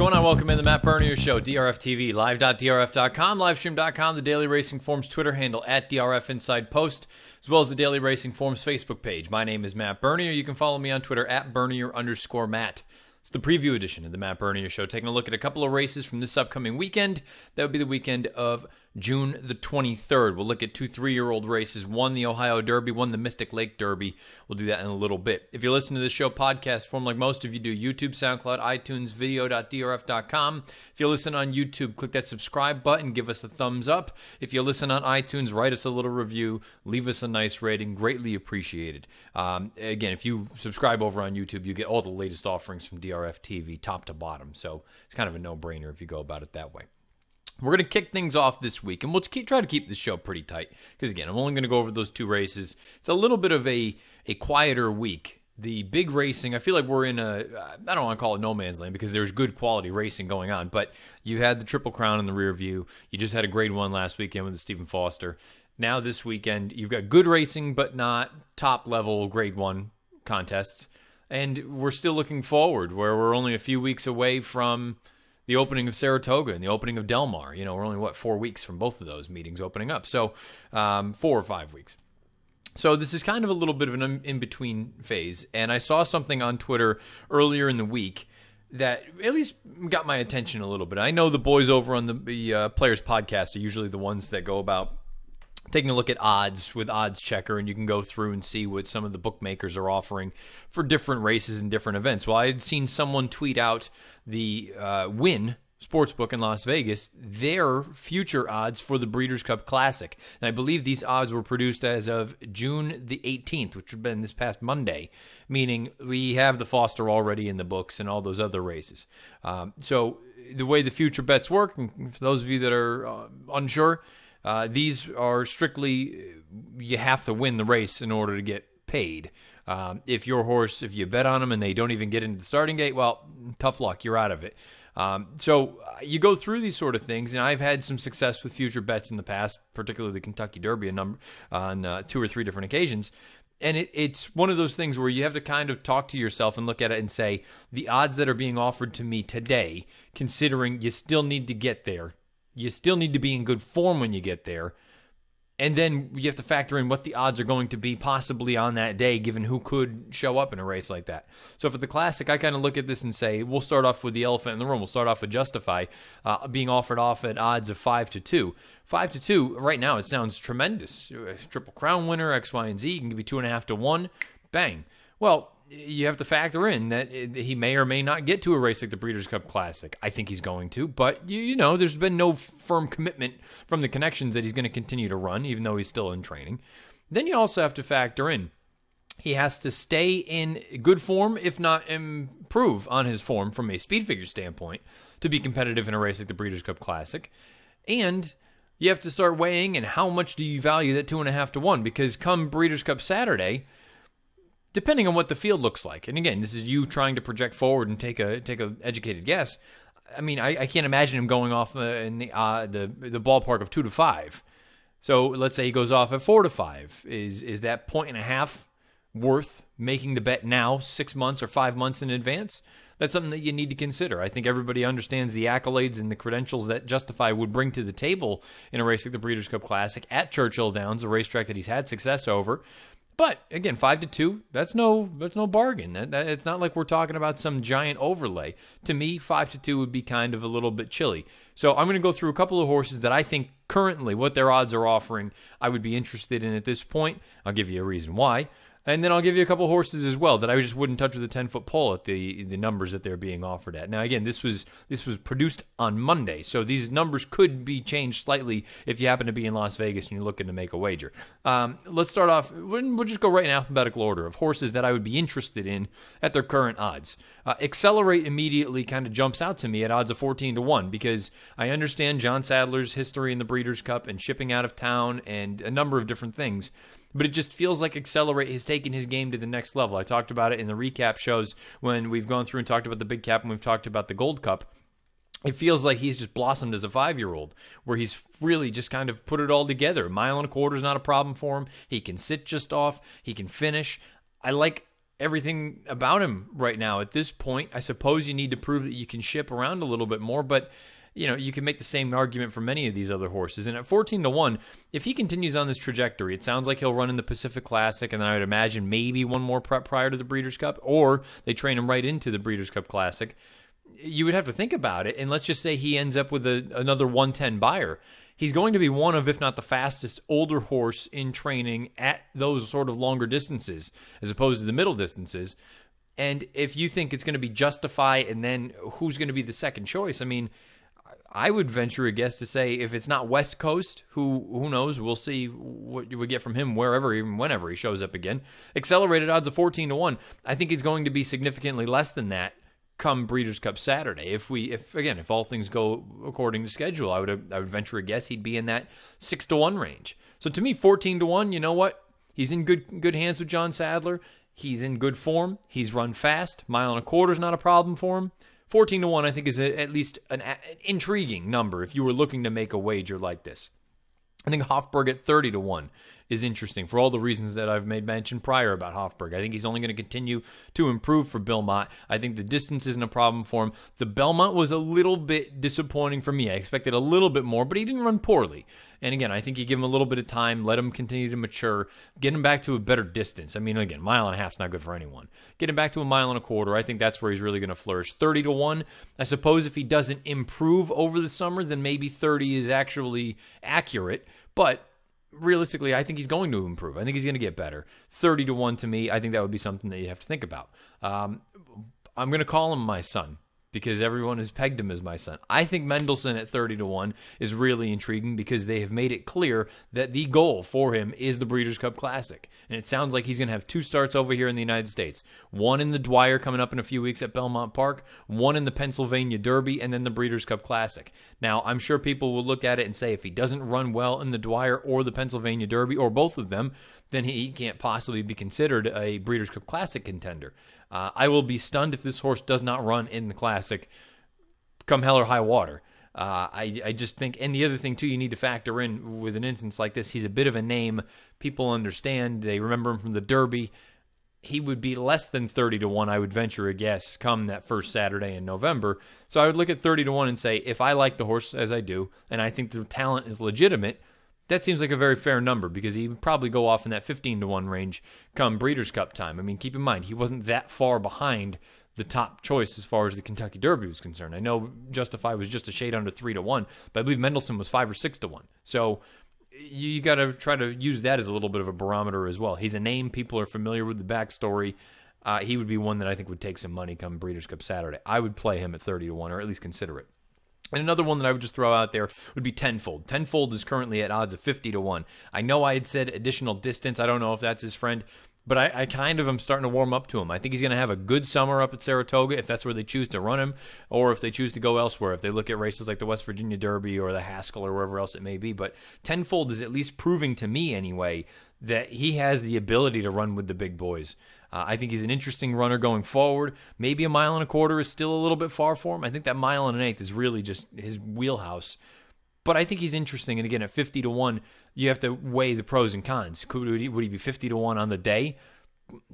going on? Welcome in the Matt Bernier Show, DRFTV, live.drf.com, livestream.com, the Daily Racing Forms Twitter handle at DRF Inside Post, as well as the Daily Racing Forms Facebook page. My name is Matt Bernier. You can follow me on Twitter at Bernier_Matt. It's the preview edition of the Matt Bernier Show, taking a look at a couple of races from this upcoming weekend. That would be the weekend of June the 23rd. We'll look at two 3-year-old races, one the Ohio Derby, one the Mystic Lake Derby. We'll do that in a little bit. If you listen to this show podcast form like most of you do, YouTube, SoundCloud, iTunes, video.drf.com. If you listen on YouTube, click that subscribe button, give us a thumbs up. If you listen on iTunes, write us a little review, leave us a nice rating, greatly appreciated. Again, if you subscribe over on YouTube, you get all the latest offerings from DRFTV top to bottom. So it's kind of a no-brainer if you go about it that way. We're going to kick things off this week, and we'll try to keep this show pretty tight because, again, I'm only going to go over those two races. It's a little bit of a quieter week. The big racing, I feel like we're in I don't want to call it no man's land because there's good quality racing going on, but you had the Triple Crown in the rear view. You just had a grade 1 last weekend with the Stephen Foster. Now this weekend, you've got good racing, but not top-level grade 1 contests. And we're still looking forward, where we're only a few weeks away from the opening of Saratoga and the opening of Del Mar. You know, we're only, 4 weeks from both of those meetings opening up. So 4 or 5 weeks. So this is kind of a little bit of an in-between phase. And I saw something on Twitter earlier in the week that at least got my attention a little bit. I know the boys over on the Players Podcast are usually the ones that go about taking a look at odds with Odds Checker, and you can go through and see what some of the bookmakers are offering for different races and different events. Well, I had seen someone tweet out the Wynn Sportsbook in Las Vegas, their future odds for the Breeders' Cup Classic. And I believe these odds were produced as of June the 18th, which would have been this past Monday, meaning we have the Foster already in the books and all those other races. So the way the future bets work, and for those of you that are unsure, these are strictly, you have to win the race in order to get paid. If your horse, if you bet on them and they don't even get into the starting gate, well, tough luck, you're out of it. So you go through these sort of things, and I've had some success with future bets in the past, particularly the Kentucky Derby on 2 or 3 different occasions. And it's one of those things where you have to kind of talk to yourself and look at it and say, the odds that are being offered to me today, considering you still need to get there, you still need to be in good form when you get there. And then you have to factor in what the odds are going to be possibly on that day, given who could show up in a race like that. So for the Classic, I kind of look at this and say, we'll start off with the elephant in the room. We'll start off with Justify being offered off at odds of 5-2. 5-2, right now, it sounds tremendous. Triple Crown winner, X, Y, and Z, you can give you 2.5-1. Bang. Well, you have to factor in that he may or may not get to a race like the Breeders' Cup Classic. I think he's going to, but you know, there's been no firm commitment from the connections that he's going to continue to run, even though he's still in training. Then you also have to factor in he has to stay in good form, if not improve on his form from a speed figure standpoint, to be competitive in a race like the Breeders' Cup Classic. And you have to start weighing in how much do you value that 2.5-1, because come Breeders' Cup Saturday, depending on what the field looks like, and again, this is you trying to project forward and take a educated guess. I mean, I can't imagine him going off in the ballpark of 2-5. So let's say he goes off at 4-5. Is that 1.5 worth making the bet now, 6 months or 5 months in advance? That's something that you need to consider. I think everybody understands the accolades and the credentials that Justify would bring to the table in a race like the Breeders' Cup Classic at Churchill Downs, a racetrack that he's had success over. But again, 5-2, that's no bargain. It's not like we're talking about some giant overlay. To me, 5-2 would be kind of a little bit chilly. So I'm going to go through a couple of horses that I think currently what their odds are offering I would be interested in at this point. I'll give you a reason why. And then I'll give you a couple horses as well that I just wouldn't touch with a 10-foot pole at the numbers that they're being offered at. Now, again, this was produced on Monday, so these numbers could be changed slightly if you happen to be in Las Vegas and you're looking to make a wager. Let's start off. We'll just go right in alphabetical order of horses that I would be interested in at their current odds. Accelerate immediately kind of jumps out to me at odds of 14-1 because I understand John Sadler's history in the Breeders' Cup and shipping out of town and a number of different things. But it just feels like Accelerate has taken his game to the next level. I talked about it in the recap shows when we've gone through and talked about the Big Cap and we've talked about the Gold Cup. It feels like he's just blossomed as a 5-year-old, where he's really just kind of put it all together. 1.25 miles is not a problem for him. He can sit just off. He can finish. I like everything about him right now. At this point, I suppose you need to prove that you can ship around a little bit more, but you can make the same argument for many of these other horses. And at 14-1, if he continues on this trajectory, it sounds like he'll run in the Pacific Classic, and then I would imagine maybe one more prep prior to the Breeders' Cup, or they train him right into the Breeders' Cup Classic. You would have to think about it, and let's just say he ends up with another 110 buyer. He's going to be one of, if not the fastest, older horse in training at those sort of longer distances, as opposed to the middle distances. And if you think it's going to be Justify, and then who's going to be the second choice, I mean, I would venture a guess to say if it's not West Coast, who knows? We'll see what you would get from him wherever, even whenever he shows up again. Accelerated odds of 14-1. I think he's going to be significantly less than that come Breeders' Cup Saturday. If all things go according to schedule, I would venture a guess he'd be in that 6-1 range. So to me, 14-1, you know what? He's in good hands with John Sadler. He's in good form. He's run fast. 1.25 miles is not a problem for him. 14-1, I think, is at least an intriguing number if you were looking to make a wager like this. I think Hofburg at 30-1 is interesting for all the reasons that I've made mention prior about Hofburg. I think he's only going to continue to improve for Bill Mott. I think the distance isn't a problem for him. The Belmont was a little bit disappointing for me. I expected a little bit more, but he didn't run poorly. And again, I think you give him a little bit of time, let him continue to mature, get him back to a better distance. I mean, again, 1.5 miles is not good for anyone. Get him back to 1.25 miles. I think that's where he's really going to flourish. 30-1, I suppose if he doesn't improve over the summer, then maybe 30 is actually accurate. But realistically, I think he's going to improve. I think he's going to get better. 30-1 to me, I think that would be something that you have to think about. I'm going to call him my son, because everyone has pegged him as my son. I think Mendelssohn at 30-1 is really intriguing because they have made it clear that the goal for him is the Breeders' Cup Classic. And it sounds like he's going to have 2 starts over here in the United States. One in the Dwyer coming up in a few weeks at Belmont Park, one in the Pennsylvania Derby, and then the Breeders' Cup Classic. Now, I'm sure people will look at it and say if he doesn't run well in the Dwyer or the Pennsylvania Derby, or both of them, then he can't possibly be considered a Breeders' Cup Classic contender. I will be stunned if this horse does not run in the Classic come hell or high water. I just think, and the other thing too, you need to factor in with an instance like this, he's a bit of a name. People understand. They remember him from the Derby. He would be less than 30-1, I would venture a guess, come that first Saturday in November. So I would look at 30-1 and say, if I like the horse, as I do, and I think the talent is legitimate, that seems like a very fair number because he would probably go off in that 15-1 range come Breeders' Cup time. I mean, keep in mind, he wasn't that far behind the top choice as far as the Kentucky Derby was concerned. I know Justify was just a shade under 3-1, but I believe Mendelssohn was 5 or 6-1. So you got to try to use that as a little bit of a barometer as well. He's a name. People are familiar with the backstory. He would be one that I think would take some money come Breeders' Cup Saturday. I would play him at 30-1, or at least consider it. And another one that I would just throw out there would be Tenfold. Tenfold is currently at odds of 50-1. I know I had said additional distance. I don't know if that's his friend, but I kind of am starting to warm up to him. I think he's going to have a good summer up at Saratoga if that's where they choose to run him, or if they choose to go elsewhere, if they look at races like the West Virginia Derby or the Haskell or wherever else it may be. But Tenfold is at least proving to me anyway that he has the ability to run with the big boys. I think he's an interesting runner going forward. Maybe 1.25 miles is still a little bit far for him. I think that 1 1/8 is really just his wheelhouse. But I think he's interesting. And again, at 50-1, you have to weigh the pros and cons. Would he be 50-1 on the day?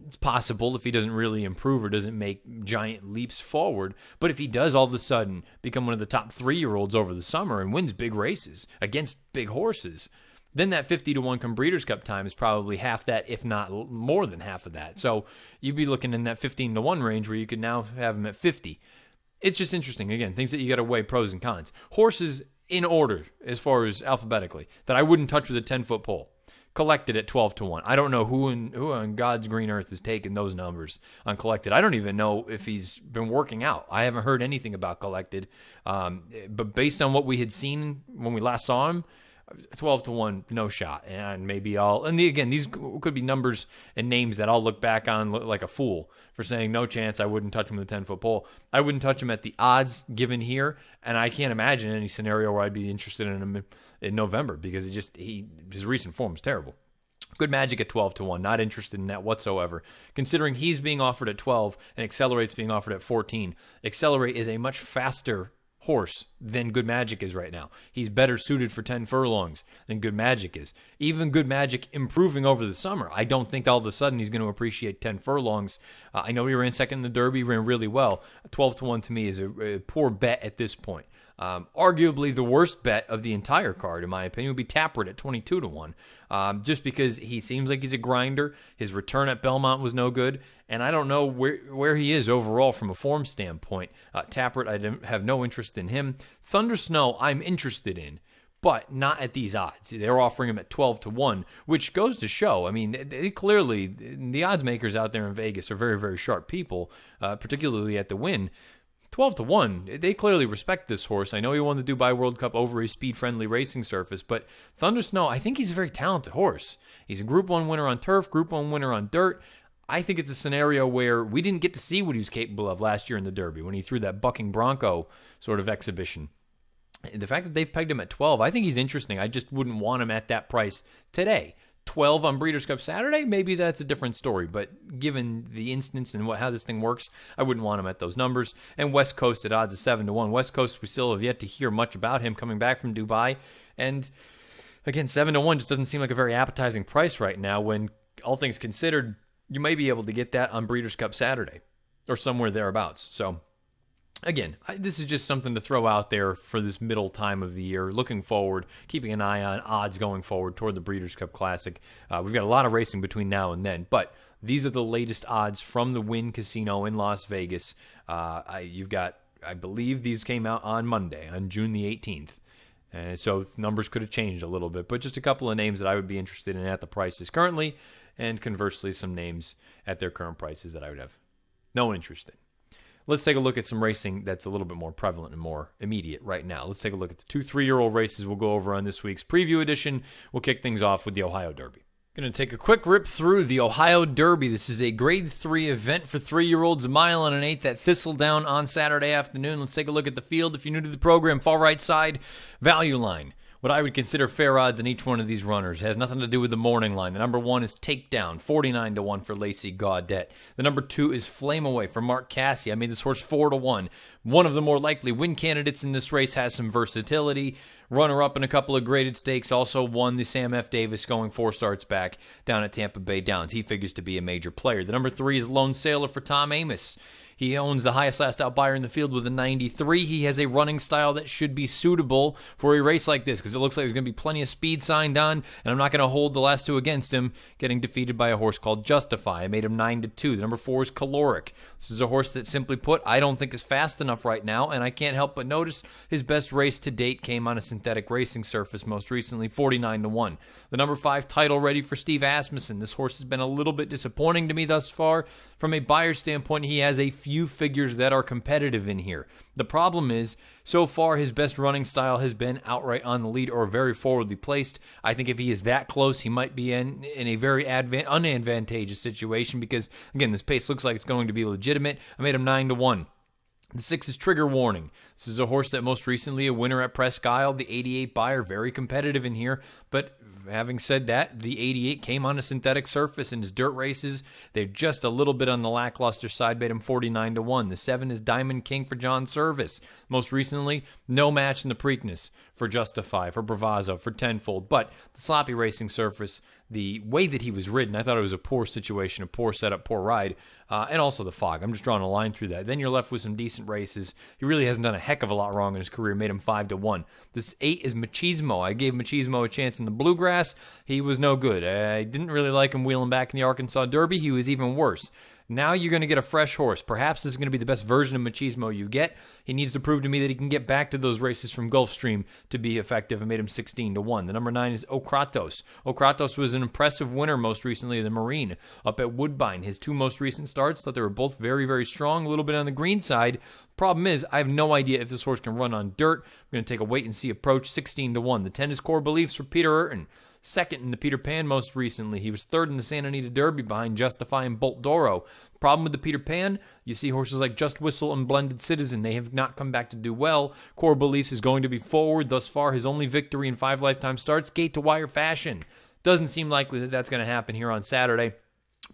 It's possible if he doesn't really improve or doesn't make giant leaps forward. But if he does all of a sudden become one of the top 3-year-olds over the summer and wins big races against big horses, then that 50-1 come Breeders' Cup time is probably half that, if not more than half of that. So you'd be looking in that 15-1 range where you could now have him at 50. It's just interesting. Again, things that you got to weigh pros and cons. Horses in order, as far as alphabetically, that I wouldn't touch with a 10-foot pole. Collected at 12-1. I don't know who on God's green earth has taken those numbers on Collected. I don't even know if he's been working out. I haven't heard anything about Collected. But based on what we had seen when we last saw him, 12-1, no shot. And maybe again, these could be numbers and names that I'll look back on like a fool for saying no chance I wouldn't touch him with a 10-foot pole. I wouldn't touch him at the odds given here, and I can't imagine any scenario where I'd be interested in him in November because his recent form is terrible. Good Magic at 12-1, not interested in that whatsoever. Considering he's being offered at 12 and Accelerate's being offered at 14, Accelerate is a much faster horse than Good Magic is right now. He's better suited for 10 furlongs than Good Magic is. Even Good Magic improving over the summer, I don't think all of a sudden he's going to appreciate 10 furlongs. I know he ran second in the Derby, ran really well. 12-1 to me is a poor bet at this point. Arguably the worst bet of the entire card, in my opinion, would be Tappert at 22-1. Just because he seems like he's a grinder. His return at Belmont was no good, and I don't know where he is overall from a form standpoint. Tappert, I have no interest in him. Thunder Snow, I'm interested in, but not at these odds. They're offering him at 12-1, which goes to show, I mean, they clearly, the odds makers out there in Vegas are very, very sharp people, particularly at the win. 12-1, they clearly respect this horse. I know he won the Dubai World Cup over his speed-friendly racing surface, but Thunder Snow, I think he's a very talented horse. He's a Group 1 winner on turf, Group 1 winner on dirt. I think it's a scenario where we didn't get to see what he was capable of last year in the Derby when he threw that bucking bronco sort of exhibition. And the fact that they've pegged him at 12, I think he's interesting. I just wouldn't want him at that price today. 12 on Breeders' Cup Saturday, maybe that's a different story. But given the instance and how this thing works, I wouldn't want him at those numbers. And West Coast at odds of 7-1. West Coast, we still have yet to hear much about him coming back from Dubai. And again, 7-1 just doesn't seem like a very appetizing price right now when, all things considered, you might be able to get that on Breeders' Cup Saturday or somewhere thereabouts. So again, this is just something to throw out there for this middle time of the year. Looking forward, keeping an eye on odds going forward toward the Breeders' Cup Classic. We've got a lot of racing between now and then, but these are the latest odds from the Wynn Casino in Las Vegas. You've got, I believe these came out on Monday, on June the 18th. And so numbers could have changed a little bit, but just a couple of names that I would be interested in at the prices currently, and conversely, some names at their current prices that I would have no interest in. Let's take a look at some racing that's a little bit more prevalent and more immediate right now. Let's take a look at the 2 3-year-old races we'll go over on this week's preview edition. We'll kick things off with the Ohio Derby. Going to take a quick rip through the Ohio Derby. This is a Grade 3 event for 3-year-olds, a mile and an eighth at Thistledown on Saturday afternoon. Let's take a look at the field. If you're new to the program, far right side, value line. What I would consider fair odds in each one of these runners. It has nothing to do with the morning line. The number 1 is Takedown, 49-1 for Lacey Gaudette. The number 2 is Flame Away for Mark Cassidy. I made this horse 4-1. One of the more likely win candidates in this race, has some versatility. Runner-up in a couple of graded stakes, also won the Sam F. Davis going 4 starts back down at Tampa Bay Downs. He figures to be a major player. The number 3 is Lone Sailor for Tom Amos. He owns the highest last out buyer in the field with a 93. He has a running style that should be suitable for a race like this because it looks like there's going to be plenty of speed signed on, and I'm not going to hold the last 2 against him, getting defeated by a horse called Justify. I made him 9-2. The number 4 is Caloric. This is a horse that, simply put, I don't think is fast enough right now, and I can't help but notice his best race to date came on a synthetic racing surface most recently, 49-1. The number 5, Title Ready for Steve Asmussen. This horse has been a little bit disappointing to me thus far. From a buyer standpoint, he has a few figures that are competitive in here. The problem is, so far, his best running style has been outright on the lead or very forwardly placed. I think if he is that close, he might be in a very unadvantageous situation because, again, this pace looks like it's going to be legitimate. I made him 9-1. The 6 is Trigger Warning. This is a horse that most recently a winner at Presque Isle. The 88 buyer, very competitive in here. But having said that, the 88 came on a synthetic surface in his dirt races. They're just a little bit on the lackluster side, made him 49-1. The 7 is Diamond King for John Service. Most recently, no match in the Preakness for Justify, for Bravazzo, for Tenfold. But the sloppy racing surface, the way that he was ridden, I thought it was a poor situation, a poor setup, poor ride, and also the fog. I'm just drawing a line through that. Then you're left with some decent races. He really hasn't done a heck of a lot wrong in his career. Made him 5-1. This 8 is Machismo. I gave Machismo a chance in the Bluegrass. He was no good. I didn't really like him wheeling back in the Arkansas Derby. He was even worse. Now you're going to get a fresh horse. Perhaps this is going to be the best version of Machismo you get. He needs to prove to me that he can get back to those races from Gulfstream to be effective. I made him 16-1. The number 9 is Okratos. Okratos was an impressive winner most recently of the Marine up at Woodbine. His 2 most recent starts, thought they were both very, very strong, a little bit on the green side. Problem is, I have no idea if this horse can run on dirt. I'm going to take a wait-and-see approach, 16-1. The 10 is Core Beliefs for Peter Urton. Second in the Peter Pan most recently. He was 3rd in the Santa Anita Derby behind Justify and Bolt Doro. Problem with the Peter Pan, you see horses like Just Whistle and Blended Citizen. They have not come back to do well. Core Beliefs is going to be forward. Thus far, his only victory in 5 lifetime starts, gate to wire fashion. Doesn't seem likely that that's going to happen here on Saturday.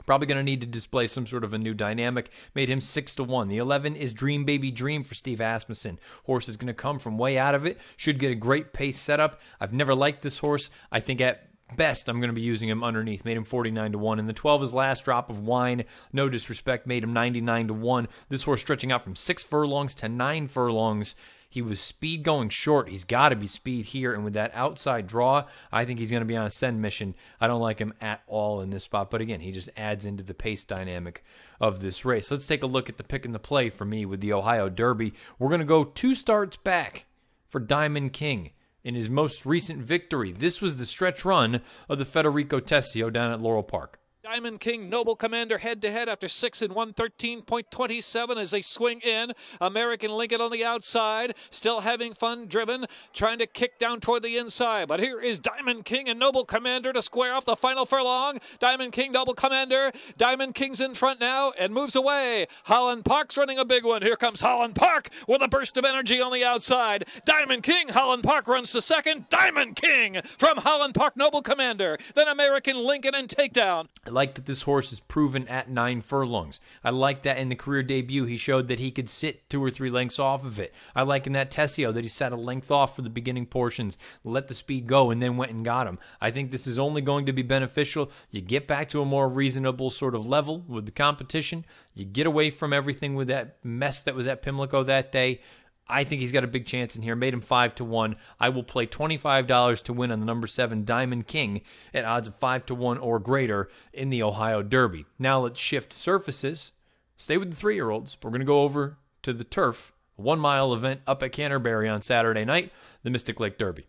Probably going to need to display some sort of a new dynamic. Made him 6-1. The 11 is Dream Baby Dream for Steve Asmussen. Horse is going to come from way out of it. Should get a great pace setup. I've never liked this horse. I think at best I'm going to be using him underneath. Made him 49-1. And the 12 is Last Drop of Wine. No disrespect. Made him 99-1. This horse stretching out from 6 furlongs to 9 furlongs. He was speed going short. He's got to be speed here. And with that outside draw, I think he's going to be on a send mission. I don't like him at all in this spot. But again, he just adds into the pace dynamic of this race. Let's take a look at the pick and the play for me with the Ohio Derby. We're going to go 2 starts back for Diamond King in his most recent victory. This was the stretch run of the Federico Tessio down at Laurel Park. Diamond King, Noble Commander head-to-head after 6 in 113.27 as they swing in. American Lincoln on the outside, still having fun driven, trying to kick down toward the inside. But here is Diamond King and Noble Commander to square off the final furlong. Diamond King, Noble Commander. Diamond King's in front now and moves away. Holland Park's running a big one. Here comes Holland Park with a burst of energy on the outside. Diamond King, Holland Park runs to second. Diamond King from Holland Park, Noble Commander. Then American Lincoln and Takedown. I like that this horse is proven at 9 furlongs. I like that in the career debut he showed that he could sit 2 or 3 lengths off of it. I like in that Tessio that he sat a length off for the beginning portions, let the speed go, and then went and got him. I think this is only going to be beneficial. You get back to a more reasonable sort of level with the competition. You get away from everything with that mess that was at Pimlico that day. I think he's got a big chance in here. Made him 5-1. I will play $25 to win on the number 7 Diamond King at odds of 5-1 or greater in the Ohio Derby. Now let's shift surfaces. Stay with the 3-year-olds. We're going to go over to the turf, a 1-mile event up at Canterbury on Saturday night, the Mystic Lake Derby.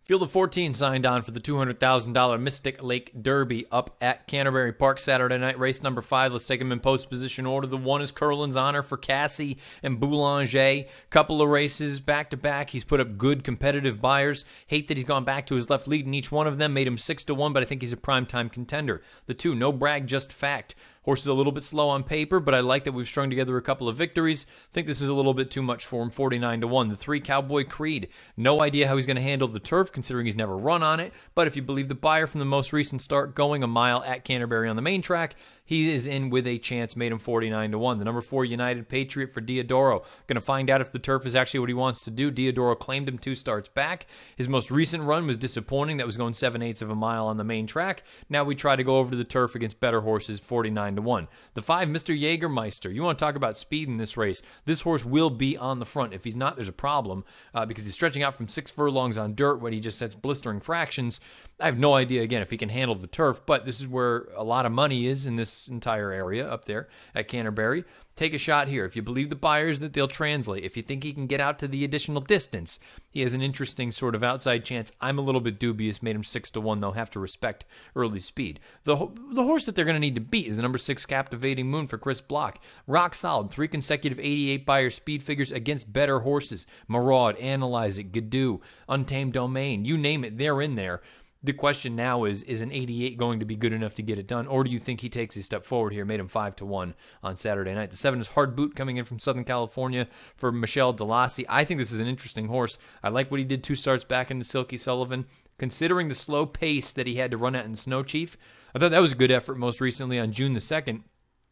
Field of 14 signed on for the $200,000 Mystic Lake Derby up at Canterbury Park Saturday night. Race number 5. Let's take them in post position order. The 1 is Curlin's Honor for Cassie and Boulanger. Couple of races back to back. He's put up good competitive buyers. Hate that he's gone back to his left lead in each one of them. Made him 6-1, but I think he's a primetime contender. The 2, No Brag, Just Fact. Horse is a little bit slow on paper, but I like that we've strung together a couple of victories. Think this is a little bit too much for him, 49-1. The 3, Cowboy Creed. No idea how he's going to handle the turf, considering he's never run on it. But if you believe the buyer from the most recent start going a mile at Canterbury on the main track, he is in with a chance. Made him 49-1. The number 4, United Patriot for Diodoro. Going to find out if the turf is actually what he wants to do. Diodoro claimed him 2 starts back. His most recent run was disappointing. That was going 7/8 of a mile on the main track. Now we try to go over to the turf against better horses, 49-1. The 5, Mr. Jägermeister. You want to talk about speed in this race. This horse will be on the front. If he's not, there's a problem because he's stretching out from 6 furlongs on dirt when he just sets blistering fractions. I have no idea, again, if he can handle the turf, but this is where a lot of money is in this entire area up there at Canterbury. Take a shot here. If you believe the buyers that they'll translate, if you think he can get out to the additional distance, he has an interesting sort of outside chance. I'm a little bit dubious. Made him 6-1. They'll have to respect early speed. The horse that they're going to need to beat is the number 6 Captivating Moon for Chris Block. Rock solid. 3 consecutive 88 buyer speed figures against better horses. Maraud, Analyze It, Gadoo, Untamed Domain. You name it, they're in there. The question now is an 88 going to be good enough to get it done, or do you think he takes a step forward here? Made him 5-1 on Saturday night. The 7 is Hard Boot coming in from Southern California for Michelle Delassie. I think this is an interesting horse. I like what he did 2 starts back in the Silky Sullivan. Considering the slow pace that he had to run at in Snow Chief, I thought that was a good effort most recently on June the 2nd.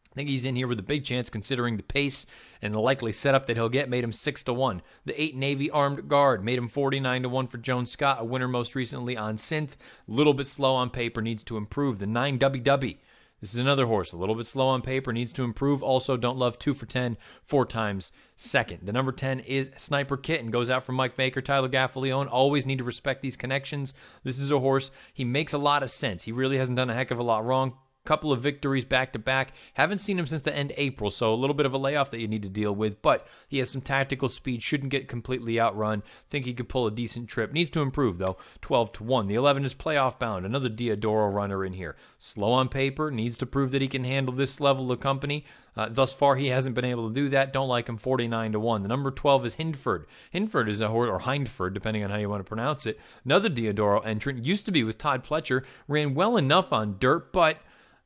I think he's in here with a big chance considering the pace and the likely setup that he'll get. Made him 6-1. The 8 Navy Armed Guard made him 49-1 for Joan Scott, a winner most recently on Synth. A little bit slow on paper, needs to improve. The 9 WW. This is another horse, a little bit slow on paper, needs to improve. Also, don't love 2 for 10, 4 times second. The number 10 is Sniper Kitten, goes out from Mike Baker, Tyler Gaffalione. Always need to respect these connections. This is a horse, he makes a lot of sense. He really hasn't done a heck of a lot wrong. Couple of victories back to back. Haven't seen him since the end of April, so a little bit of a layoff that you need to deal with, but he has some tactical speed, shouldn't get completely outrun. Think he could pull a decent trip. Needs to improve, though. 12-1. The 11 is Playoff Bound, another Diodoro runner in here. Slow on paper, needs to prove that he can handle this level of company. Thus far, he hasn't been able to do that. Don't like him, 49-1. The number 12 is Hindford. Hindford is a horse, or Hindford, depending on how you want to pronounce it. Another Diodoro entrant. Used to be with Todd Pletcher. Ran well enough on dirt, but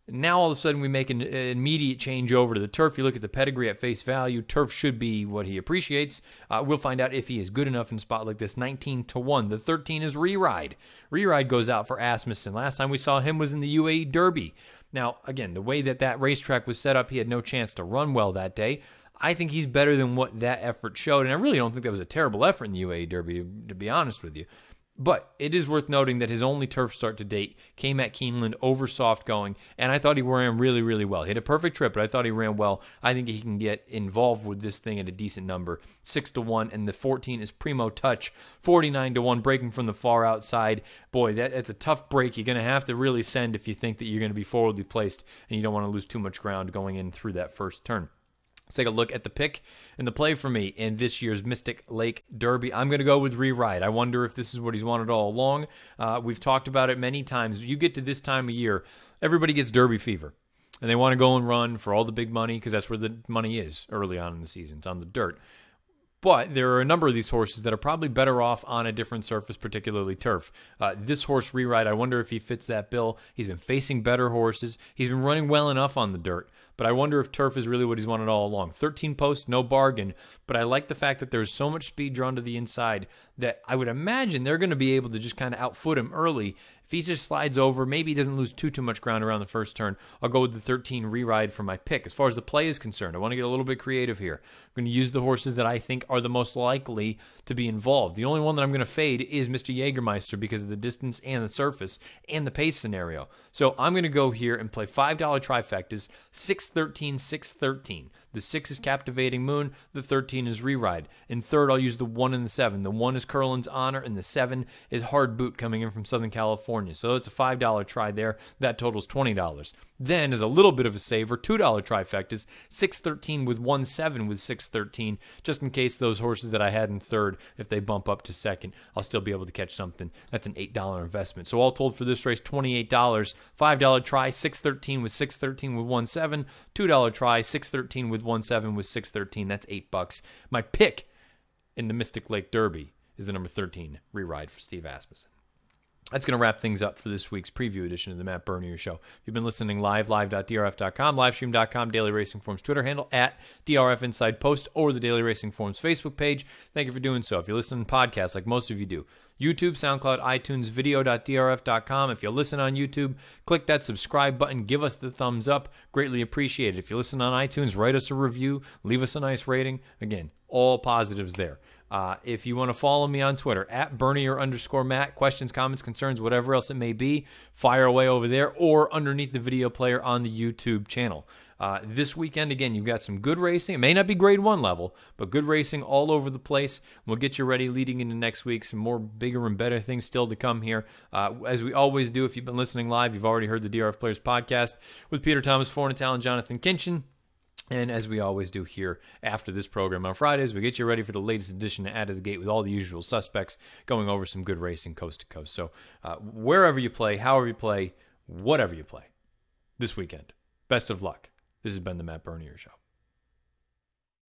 now all of a sudden we make an immediate change over to the turf. You look at the pedigree at face value. Turf should be what he appreciates. We'll find out if he is good enough in a spot like this. 19-1. The 13 is Reride. Reride goes out for Asmussen. Last time we saw him was in the UAE Derby. Now, again, the way that racetrack was set up, he had no chance to run well that day. I think he's better than what that effort showed, and I really don't think that was a terrible effort in the UAE Derby, to be honest with you. But it is worth noting that his only turf start to date came at Keeneland over soft going, and I thought he ran really, really well. He had a perfect trip, but I thought he ran well. I think he can get involved with this thing at a decent number, 6-1, and the 14 is Primo Touch, 49-1, breaking from the far outside. Boy, that's a tough break. You're going to have to really send if you think that you're going to be forwardly placed, and you don't want to lose too much ground going in through that first turn. Let's take a look at the pick and the play for me in this year's Mystic Lake Derby. I'm going to go with Reride. I wonder if this is what he's wanted all along. We've talked about it many times. You get to this time of year, everybody gets Derby fever. And they want to go and run for all the big money because that's where the money is early on in the season. It's on the dirt. But there are a number of these horses that are probably better off on a different surface, particularly turf. This horse, Reride, I wonder if he fits that bill. He's been facing better horses. He's been running well enough on the dirt. But I wonder if turf is really what he's wanted all along. 13 posts, no bargain. But I like the fact that there's so much speed drawn to the inside that I would imagine they're going to be able to just kind of outfoot him early. If he just slides over, maybe he doesn't lose too much ground around the first turn, I'll go with the 13 Reride for my pick. As far as the play is concerned, I want to get a little bit creative here. I'm going to use the horses that I think are the most likely to be involved. The only one that I'm going to fade is Mr. Jägermeister because of the distance and the surface and the pace scenario. So I'm going to go here and play $5 trifectas, 6-13, 6-13. The 6 is Captivating Moon, the 13 is Reride. In third, I'll use the 1 and the 7. The 1 is Curlin's Honor, and the 7 is Hard Boot coming in from Southern California. So it's a $5 try there. That totals $20. Then, as a little bit of a saver, $2 trifectas, 6-13 with 1-7 with 6-13, just in case those horses that I had in third, if they bump up to second, I'll still be able to catch something. That's an $8 investment. So all told for this race, $28. $5 try, 6-13 with 6-13 with 1-7. $2 try, 6-13 with 1-7 with 6-13. That's $8. My pick in the Mystic Lake Derby is the number 13, Reride for Steve Asmussen. That's going to wrap things up for this week's preview edition of the Matt Bernier Show. If you've been listening live.drf.com, livestream.com, Daily Racing Forums Twitter handle, at DRF Inside Post, or the Daily Racing Forums Facebook page. Thank you for doing so. If you're listening to podcasts, like most of you do, YouTube, SoundCloud, iTunes, video.drf.com. If you listen on YouTube, click that subscribe button. Give us the thumbs up. Greatly appreciated. If you listen on iTunes, write us a review. Leave us a nice rating. Again, all positives there. If you want to follow me on Twitter, at Bernier_Matt, questions, comments, concerns, whatever else it may be, fire away over there or underneath the video player on the YouTube channel. This weekend, again, you've got some good racing. It may not be grade 1 level, but good racing all over the place. We'll get you ready leading into next week. Some more bigger and better things still to come here. As we always do, if you've been listening live, you've already heard the DRF Players Podcast with Peter Thomas, Fornatal, and Jonathan Kinchin. And as we always do here after this program on Fridays, we get you ready for the latest edition of Out of the Gate with all the usual suspects going over some good racing coast to coast. So wherever you play, however you play, whatever you play this weekend, best of luck. This has been the Matt Bernier Show.